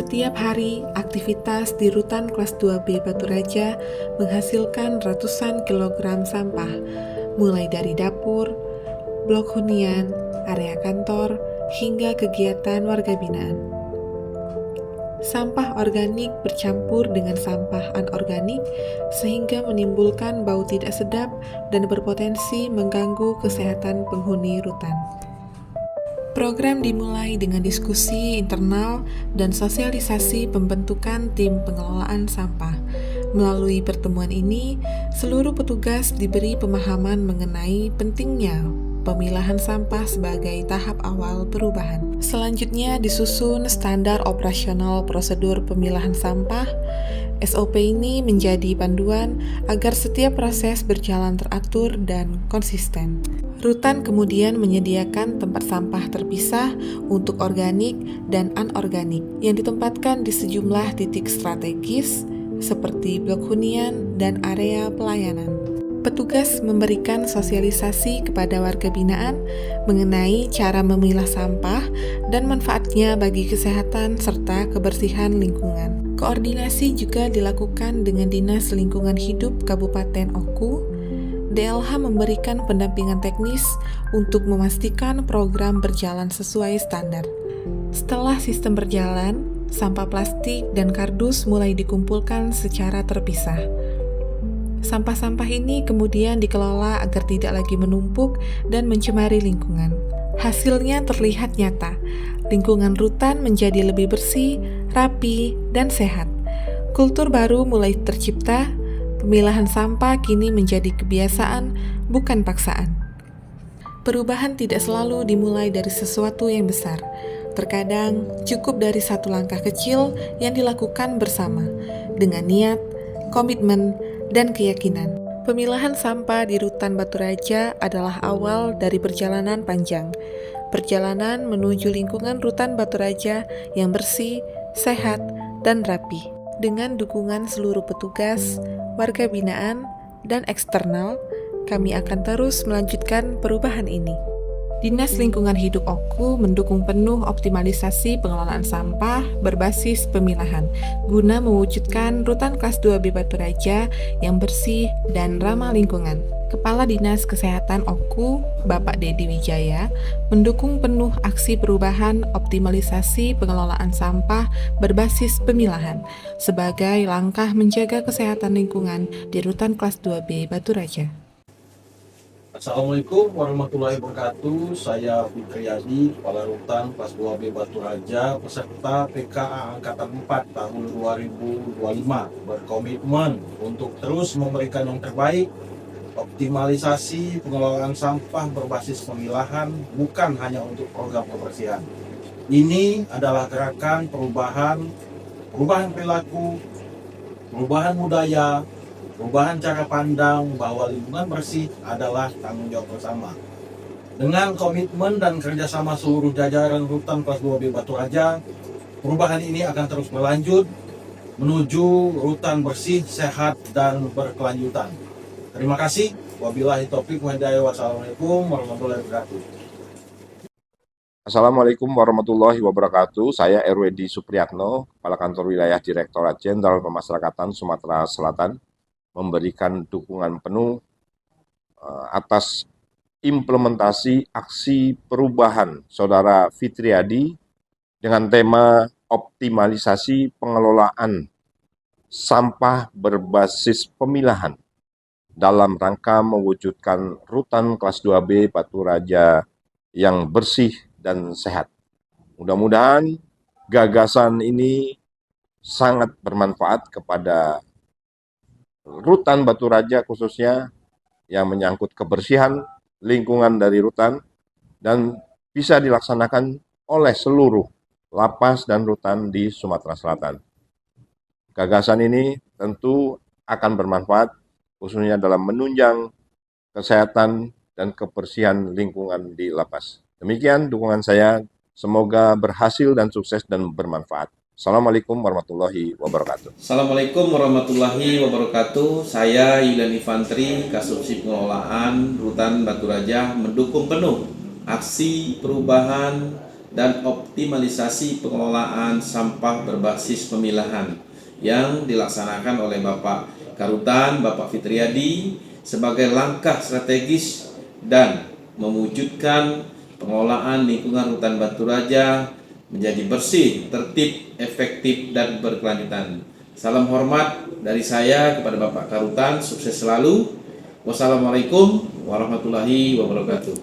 Setiap hari, aktivitas di Rutan Kelas 2B Batu Raja menghasilkan ratusan kilogram sampah, mulai dari dapur, blok hunian, area kantor, hingga kegiatan warga binaan. Sampah organik bercampur dengan sampah anorganik sehingga menimbulkan bau tidak sedap dan berpotensi mengganggu kesehatan penghuni rutan. Program dimulai dengan diskusi internal dan sosialisasi pembentukan tim pengelolaan sampah. Melalui pertemuan ini, seluruh petugas diberi pemahaman mengenai pentingnya pemilahan sampah sebagai tahap awal perubahan. Selanjutnya disusun standar operasional prosedur pemilahan sampah. SOP ini menjadi panduan agar setiap proses berjalan teratur dan konsisten. Rutan kemudian menyediakan tempat sampah terpisah untuk organik dan anorganik yang ditempatkan di sejumlah titik strategis seperti blok hunian dan area pelayanan. Petugas memberikan sosialisasi kepada warga binaan mengenai cara memilah sampah dan manfaatnya bagi kesehatan serta kebersihan lingkungan. Koordinasi juga dilakukan dengan Dinas Lingkungan Hidup Kabupaten Oku. DLH memberikan pendampingan teknis untuk memastikan program berjalan sesuai standar. Setelah sistem berjalan, sampah plastik dan kardus mulai dikumpulkan secara terpisah. Sampah-sampah ini kemudian dikelola agar tidak lagi menumpuk dan mencemari lingkungan. Hasilnya terlihat nyata. Lingkungan rutan menjadi lebih bersih, rapi, dan sehat. Kultur baru mulai tercipta. Pemilahan sampah kini menjadi kebiasaan, bukan paksaan. Perubahan tidak selalu dimulai dari sesuatu yang besar. Terkadang cukup dari satu langkah kecil yang dilakukan bersama, dengan niat, komitmen, dan keyakinan. Pemilahan sampah di Rutan Batu Raja adalah awal dari perjalanan panjang. Perjalanan menuju lingkungan Rutan Batu Raja yang bersih, sehat, dan rapi. Dengan dukungan seluruh petugas, warga binaan, dan eksternal, kami akan terus melanjutkan perubahan ini. Dinas Lingkungan Hidup Oku mendukung penuh optimalisasi pengelolaan sampah berbasis pemilahan guna mewujudkan Rutan Kelas 2B Batu Raja yang bersih dan ramah lingkungan. Kepala Dinas Kesehatan Oku, Bapak Dedi Wijaya, mendukung penuh aksi perubahan optimalisasi pengelolaan sampah berbasis pemilahan sebagai langkah menjaga kesehatan lingkungan di Rutan Kelas 2B Batu Raja. Assalamualaikum warahmatullahi wabarakatuh. Saya Fitriyadi, Kepala Rutan Kelas 2B Batu Raja, peserta PKA Angkatan 4 tahun 2025, berkomitmen untuk terus memberikan yang terbaik. Optimalisasi pengelolaan sampah berbasis pemilahan bukan hanya untuk program kebersihan. Ini adalah gerakan perubahan perilaku, perubahan budaya, perubahan cara pandang bahwa lingkungan bersih adalah tanggung jawab bersama. Dengan komitmen dan kerjasama seluruh jajaran Rutan Kelas 2B Batu Raja, perubahan ini akan terus berlanjut menuju rutan bersih, sehat, dan berkelanjutan. Terima kasih. Wabillahi taufiq wal hidayah. Wassalamualaikum warahmatullahi wabarakatuh. Assalamualaikum warahmatullahi wabarakatuh. Saya Erwedi Supriyatno, Kepala Kantor Wilayah Direktorat Jenderal Pemasyarakatan Sumatera Selatan, memberikan dukungan penuh atas implementasi aksi perubahan Saudara Fitriyadi dengan tema optimalisasi pengelolaan sampah berbasis pemilahan dalam rangka mewujudkan Rutan Kelas 2B Batu Raja yang bersih dan sehat. Mudah-mudahan gagasan ini sangat bermanfaat kepada Rutan Batu Raja khususnya yang menyangkut kebersihan lingkungan dari rutan dan bisa dilaksanakan oleh seluruh lapas dan rutan di Sumatera Selatan. Gagasan ini tentu akan bermanfaat khususnya dalam menunjang kesehatan dan kebersihan lingkungan di lapas. Demikian dukungan saya, semoga berhasil dan sukses dan bermanfaat. Assalamualaikum warahmatullahi wabarakatuh. Assalamualaikum warahmatullahi wabarakatuh. Saya Yulian Infantri, Kasubsidi Pengelolaan Rutan Batu Raja, mendukung penuh aksi perubahan dan optimalisasi pengelolaan sampah berbasis pemilahan yang dilaksanakan oleh Bapak Karutan, Bapak Fitriadi sebagai langkah strategis dan mewujudkan pengelolaan lingkungan hutan Batu Raja menjadi bersih, tertib, efektif, dan berkelanjutan. Salam hormat dari saya kepada Bapak Karutan, sukses selalu. Wassalamualaikum warahmatullahi wabarakatuh.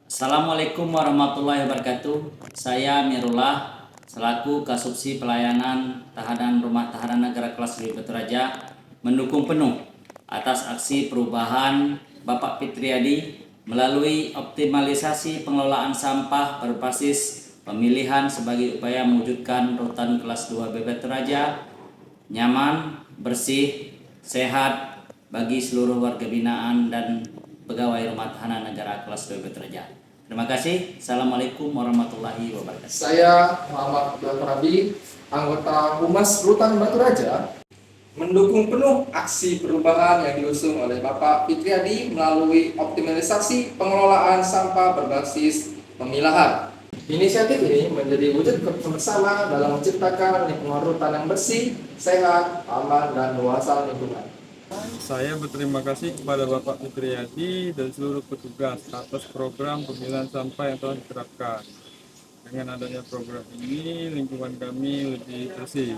Assalamualaikum warahmatullahi wabarakatuh. Saya Mirullah selaku Kasubsi Pelayanan Tahanan Rumah Tahanan Negara Kelas 2 Batu Raja mendukung penuh atas aksi perubahan Bapak Fitriadi melalui optimalisasi pengelolaan sampah berbasis pemilihan sebagai upaya mewujudkan rutan kelas 2B Batu Raja nyaman, bersih, sehat bagi seluruh warga binaan dan pegawai rumah tahanan negara kelas 2 Batu Raja. Terima kasih. Assalamualaikum warahmatullahi wabarakatuh. Saya Muhammad Abdul Rabi, anggota Humas Rutan Batu Raja, mendukung penuh aksi perubahan yang diusung oleh Bapak Fitriadi melalui optimalisasi pengelolaan sampah berbasis pemilahan. Inisiatif ini menjadi wujud komitmen bersama dalam menciptakan lingkungan rutan yang bersih, sehat, aman, dan luasan lingkungan. Saya berterima kasih kepada Bapak Fitriadi dan seluruh petugas atas program pemilihan sampah yang telah diterapkan. Dengan adanya program ini, lingkungan kami lebih bersih.